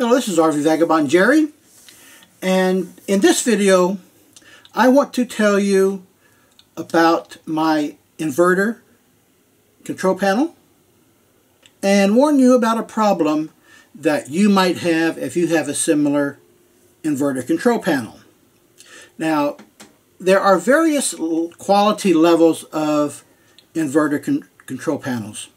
Hello, this is RV Vagabond Jerry, and in this video I want to tell you about my inverter control panel and warn you about a problem that you might have if you have a similar inverter control panel. Now, there are various quality levels of inverter control panels,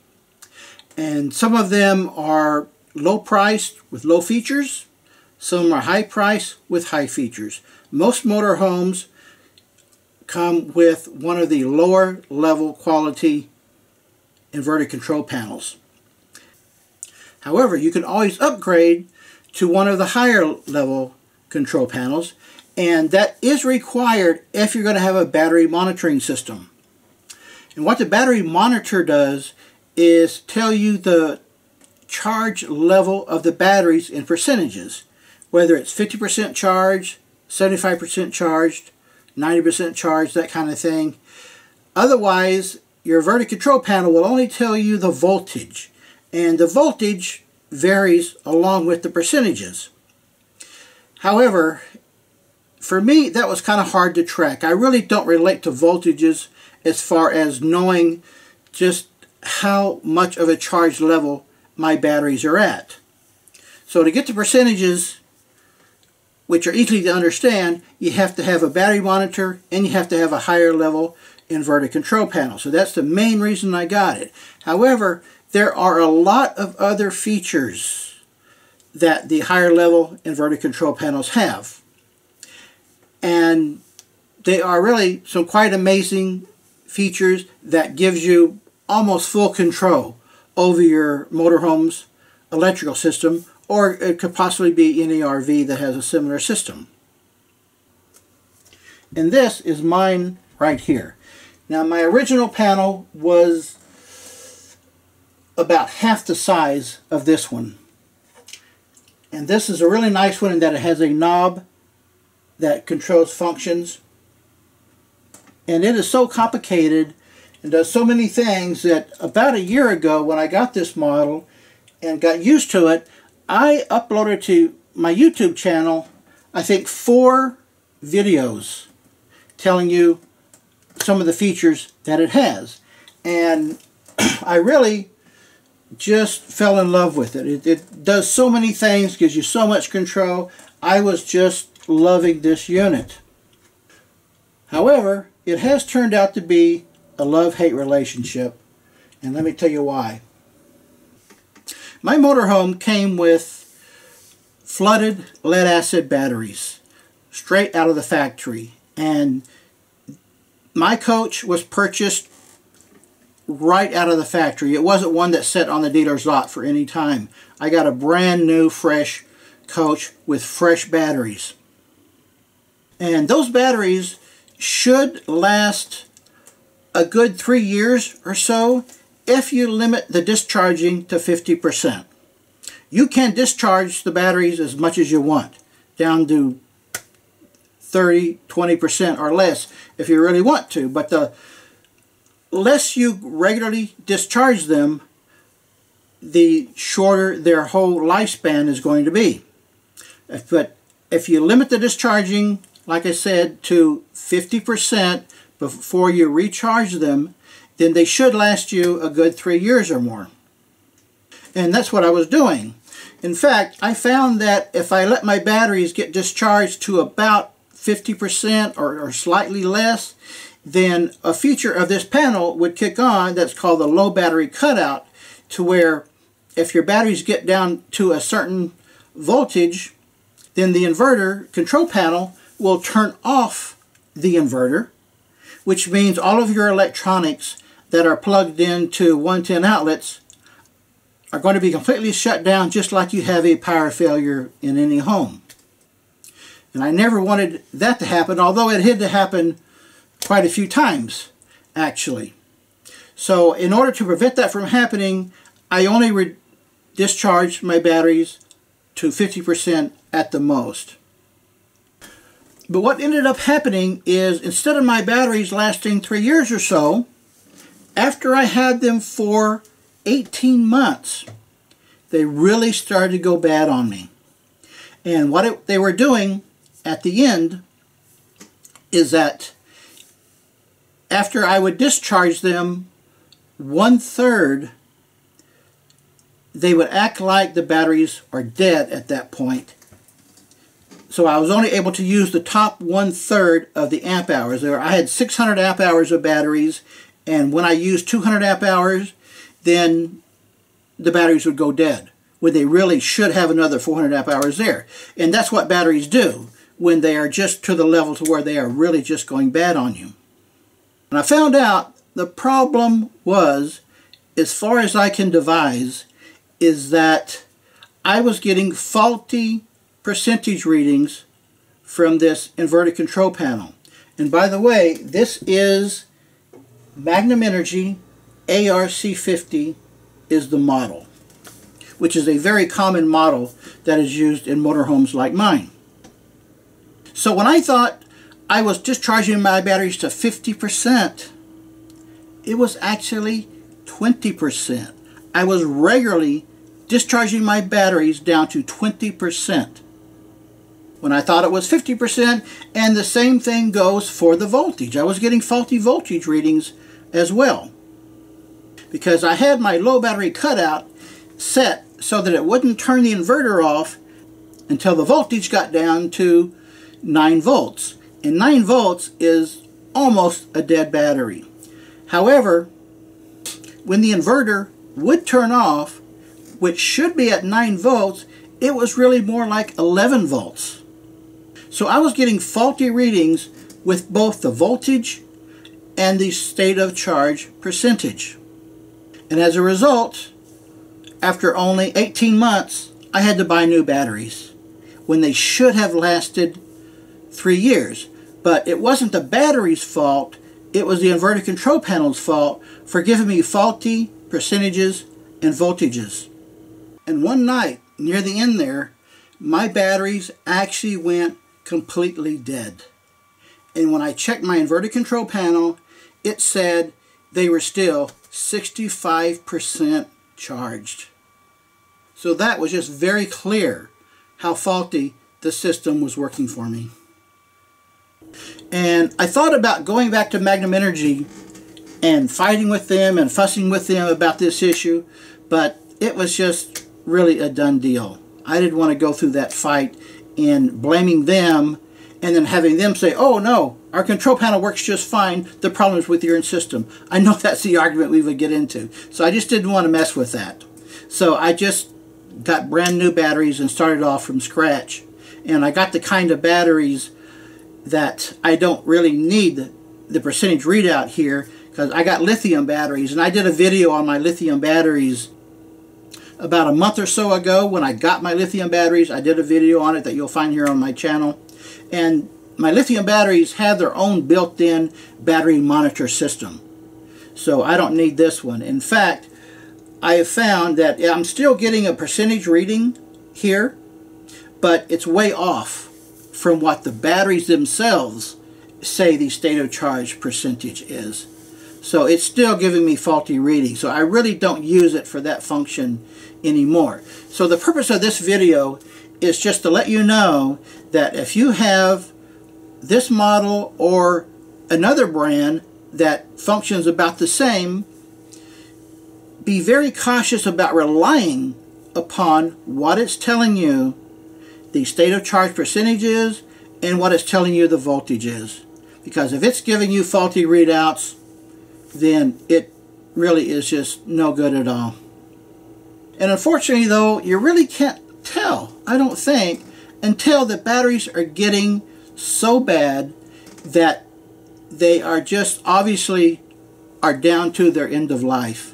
and some of them are low priced with low features. Some are high priced with high features. Most motorhomes come with one of the lower level quality inverter control panels. However, you can always upgrade to one of the higher level control panels, and that is required if you're going to have a battery monitoring system. And what the battery monitor does is tell you the charge level of the batteries in percentages, whether it's 50% charged, 75% charged, 90% charged, that kind of thing. Otherwise, your inverter control panel will only tell you the voltage, and the voltage varies along with the percentages. However, for me, that was kind of hard to track. I really don't relate to voltages as far as knowing just how much of a charge level my batteries are at. So to get the percentages, which are easy to understand, you have to have a battery monitor and you have to have a higher level inverter control panel. So that's the main reason I got it. However, there are a lot of other features that the higher level inverter control panels have. And they are really some quite amazing features that gives you almost full control over your motorhome's electrical system, or it could possibly be any RV that has a similar system. And this is mine right here. Now, my original panel was about half the size of this one. And this is a really nice one in that it has a knob that controls functions. And it is so complicated and does so many things that about a year ago, when I got this model and got used to it, I uploaded to my YouTube channel, I think, 4 videos telling you some of the features that it has. And I really just fell in love with it. It does so many things, gives you so much control. I was just loving this unit. However, it has turned out to be a love-hate relationship, and let me tell you why. My motorhome came with flooded lead-acid batteries straight out of the factory, and my coach was purchased right out of the factory. It wasn't one that sat on the dealer's lot for any time. I got a brand new fresh coach with fresh batteries, and those batteries should last a good 3 years or so if you limit the discharging to 50%. You can discharge the batteries as much as you want, down to 30, 20% or less if you really want to, but the less you regularly discharge them, the shorter their whole lifespan is going to be. But if you limit the discharging, like I said, to 50% before you recharge them, then they should last you a good 3 years or more. And that's what I was doing. In fact, I found that if I let my batteries get discharged to about 50% or slightly less, then a feature of this panel would kick on that's called the low battery cutout, to where if your batteries get down to a certain voltage, then the inverter control panel will turn off the inverter, which means all of your electronics that are plugged into 110 outlets are going to be completely shut down, just like you have a power failure in any home. And I never wanted that to happen, although it had to happen quite a few times, actually. So in order to prevent that from happening, I only discharged my batteries to 50% at the most. But what ended up happening is, instead of my batteries lasting 3 years or so, after I had them for 18 months, they really started to go bad on me. And what they were doing at the end is that after I would discharge them 1/3, they would act like the batteries are dead at that point. So I was only able to use the top 1/3 of the amp hours. I had 600 amp hours of batteries, and when I used 200 amp hours, then the batteries would go dead, when they really should have another 400 amp hours there. And that's what batteries do when they are just to the level to where they are really just going bad on you. And I found out the problem was, as far as I can devise, is that I was getting faulty percentage readings from this inverter control panel. And by the way, this is Magnum Energy ARC50 is the model, which is a very common model that is used in motorhomes like mine. So when I thought I was discharging my batteries to 50%, it was actually 20%. I was regularly discharging my batteries down to 20% when I thought it was 50%, and the same thing goes for the voltage. I was getting faulty voltage readings as well, because I had my low battery cutout set so that it wouldn't turn the inverter off until the voltage got down to 9 volts. And 9 volts is almost a dead battery. However, when the inverter would turn off, which should be at 9 volts, it was really more like 11 volts. So I was getting faulty readings with both the voltage and the state of charge percentage. And as a result, after only 18 months, I had to buy new batteries when they should have lasted 3 years. But it wasn't the battery's fault, it was the inverter control panel's fault for giving me faulty percentages and voltages. And one night, near the end there, my batteries actually went completely dead. And when I checked my inverter control panel, it said they were still 65% charged. So that was just very clear how faulty the system was working for me. And I thought about going back to Magnum Energy and fighting with them and fussing with them about this issue, but it was just really a done deal. I didn't want to go through that fight in blaming them and then having them say, oh no, our control panel works just fine, the problem is with your system. I know that's the argument we would get into. So I just didn't want to mess with that. So I just got brand new batteries and started off from scratch. And I got the kind of batteries that I don't really need the percentage readout here, because I got lithium batteries, and I did a video on my lithium batteries about a month or so ago. When I got my lithium batteries, I did a video on it that you'll find here on my channel. And my lithium batteries have their own built-in battery monitor system, so I don't need this one. In fact, I have found that I'm still getting a percentage reading here, but it's way off from what the batteries themselves say the state of charge percentage is. So it's still giving me faulty readings. So I really don't use it for that function anymore. So the purpose of this video is just to let you know that if you have this model or another brand that functions about the same, be very cautious about relying upon what it's telling you the state of charge percentage is and what it's telling you the voltage is. Because if it's giving you faulty readouts, then it really is just no good at all. And unfortunately though, you really can't tell, I don't think, until the batteries are getting so bad that they are just obviously are down to their end of life.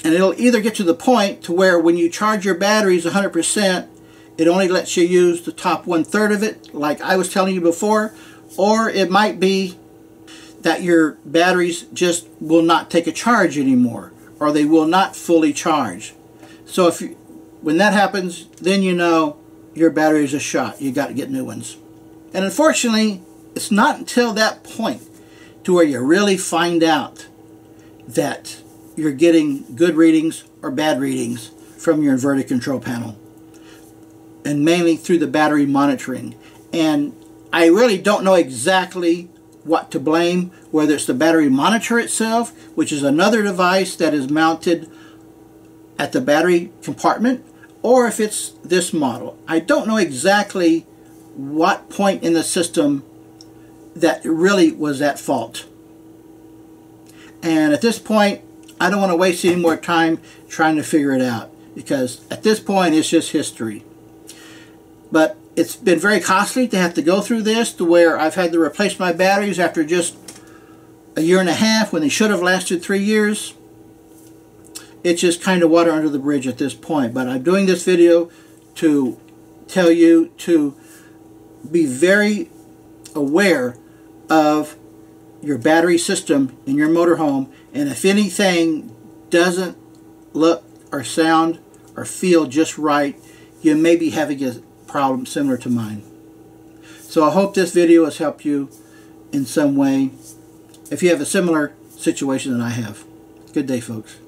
And it'll either get to the point to where when you charge your batteries 100%, it only lets you use the top 1/3 of it, like I was telling you before, or it might be that your batteries just will not take a charge anymore, or they will not fully charge. So when that happens, then you know your battery is a shot. You got to get new ones. And unfortunately, it's not until that point to where you really find out that you're getting good readings or bad readings from your inverter control panel. and mainly through the battery monitoring. And I really don't know exactly what to blame, whether it's the battery monitor itself, which is another device that is mounted at the battery compartment, or if it's this model. I don't know exactly what point in the system that really was at fault. And at this point, I don't want to waste any more time trying to figure it out, because at this point it's just history. But it's been very costly to have to go through this, to where I've had to replace my batteries after just a year and a half when they should have lasted 3 years. It's just kind of water under the bridge at this point. But I'm doing this video to tell you to be very aware of your battery system in your motorhome, and if anything doesn't look or sound or feel just right, you may be having a problem similar to mine. So I hope this video has helped you in some way if you have a similar situation that I have. Good day, folks.